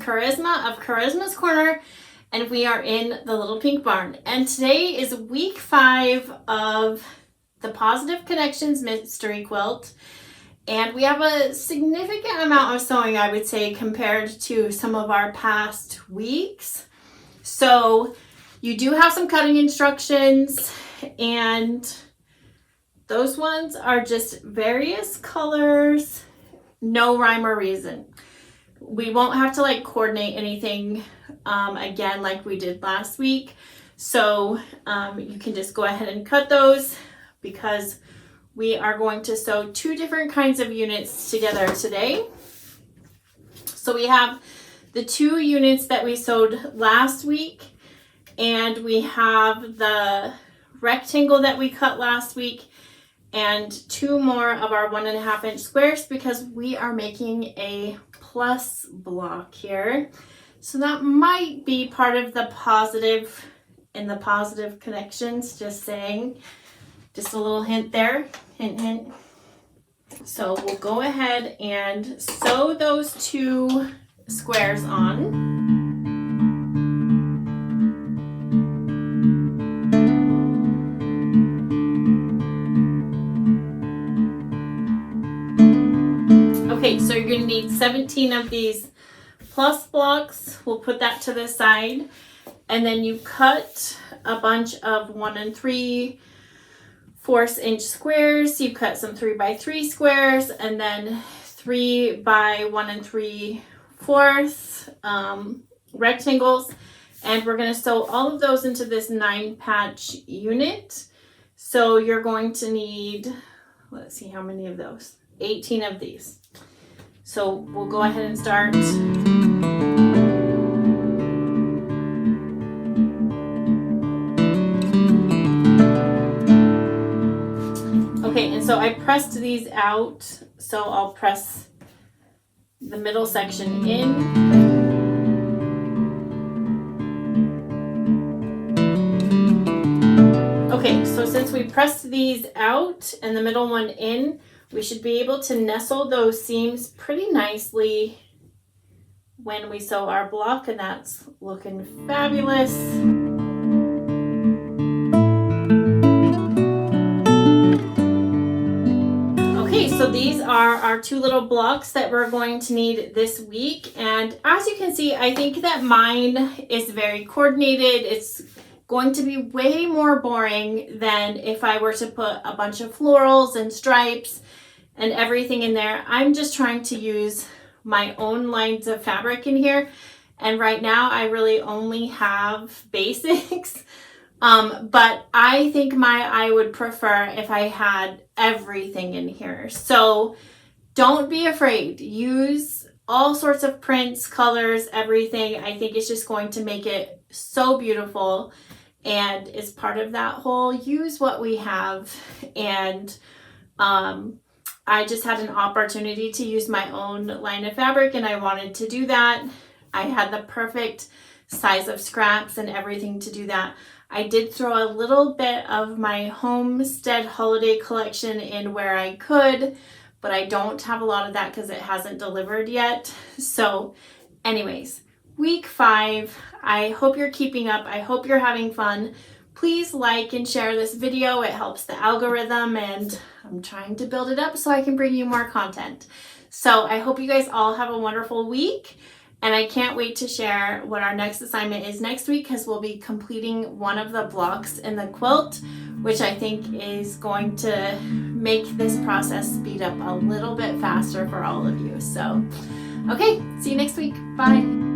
Charisma of Charisma's Corner, and we are in the Little Pink Barn. And today is week 5 of the Positive Connections Mystery Quilt. And we have a significant amount of sewing, I would say, compared to some of our past weeks. So you do have some cutting instructions, and those ones are just various colors, no rhyme or reason. We won't have to coordinate anything again like we did last week. So you can just go ahead and cut those, because we are going to sew 2 different kinds of units together today. So we have the 2 units that we sewed last week, and we have the rectangle that we cut last week, and 2 more of our 1.5 inch squares, because we are making a plus block here. So that might be part of the positive in the Positive Connections, just saying. Just a little hint there, hint, hint. So we'll go ahead and sew those 2 squares on. Okay, so you're going to need 17 of these plus blocks. We'll put that to the side. And then you cut a bunch of 1 3/4 inch squares. You cut some 3x3 squares, and then 3 by 1 3/4 rectangles. And we're going to sew all of those into this 9 patch unit. So you're going to need, let's see how many of those, 18 of these. So we'll go ahead and start. Okay, and so I pressed these out, so I'll press the middle section in. Okay, so since we pressed these out and the middle one in, we should be able to nestle those seams pretty nicely when we sew our block, and that's looking fabulous. Okay, so these are our 2 little blocks that we're going to need this week. And as you can see, I think that mine is very coordinated. It's going to be way more boring than if I were to put a bunch of florals and stripes and everything in there. I'm just trying to use my own lines of fabric in here. And right now I really only have basics. But I think I would prefer if I had everything in here. So don't be afraid. Use all sorts of prints, colors, everything. I think it's just going to make it so beautiful. And it's part of that whole use what we have. And I just had an opportunity to use my own line of fabric, and I wanted to do that. I had the perfect size of scraps and everything to do that. I did throw a little bit of my Homestead holiday collection in where I could, but I don't have a lot of that because it hasn't delivered yet. So anyways, week 5, I hope you're keeping up. I hope you're having fun. Please like and share this video. It helps the algorithm, and I'm trying to build it up so I can bring you more content. So I hope you guys all have a wonderful week, and I can't wait to share what our next assignment is next week, because we'll be completing one of the blocks in the quilt, which I think is going to make this process speed up a little bit faster for all of you. So, okay, see you next week. Bye.